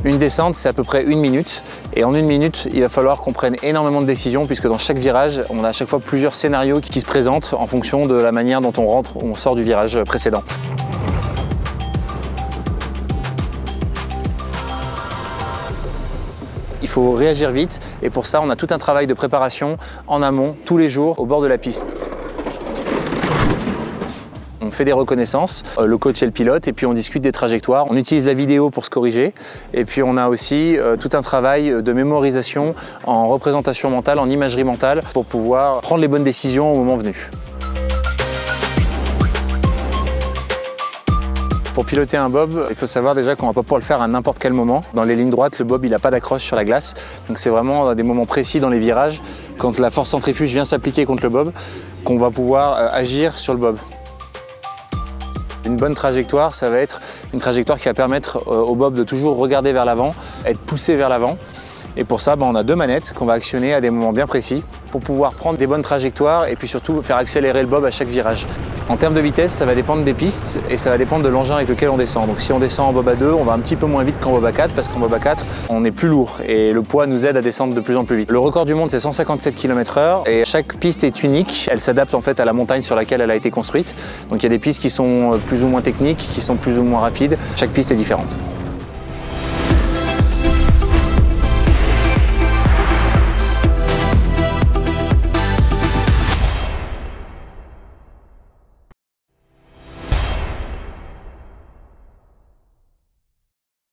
Une descente, c'est à peu près 1 minute. Et en 1 minute, il va falloir qu'on prenne énormément de décisions puisque dans chaque virage, on a à chaque fois plusieurs scénarios qui se présentent en fonction de la manière dont on rentre ou on sort du virage précédent. Il faut réagir vite et pour ça, on a tout un travail de préparation en amont, tous les jours, au bord de la piste. On fait des reconnaissances, le coach et le pilote, et puis on discute des trajectoires. On utilise la vidéo pour se corriger. Et puis on a aussi tout un travail de mémorisation en représentation mentale, en imagerie mentale, pour pouvoir prendre les bonnes décisions au moment venu. Pour piloter un bob, il faut savoir déjà qu'on ne va pas pouvoir le faire à n'importe quel moment. Dans les lignes droites, le bob il n'a pas d'accroche sur la glace. Donc c'est vraiment des moments précis dans les virages, quand la force centrifuge vient s'appliquer contre le bob, qu'on va pouvoir agir sur le bob. Une bonne trajectoire, ça va être une trajectoire qui va permettre au bob de toujours regarder vers l'avant, être poussé vers l'avant. Et pour ça, on a 2 manettes qu'on va actionner à des moments bien précis pour pouvoir prendre des bonnes trajectoires et puis surtout faire accélérer le bob à chaque virage. En termes de vitesse, ça va dépendre des pistes et ça va dépendre de l'engin avec lequel on descend. Donc si on descend en bob à 2, on va un petit peu moins vite qu'en bob à 4 parce qu'en bob à 4, on est plus lourd et le poids nous aide à descendre de plus en plus vite. Le record du monde, c'est 157 km/h et chaque piste est unique. Elle s'adapte en fait à la montagne sur laquelle elle a été construite. Donc il y a des pistes qui sont plus ou moins techniques, qui sont plus ou moins rapides. Chaque piste est différente.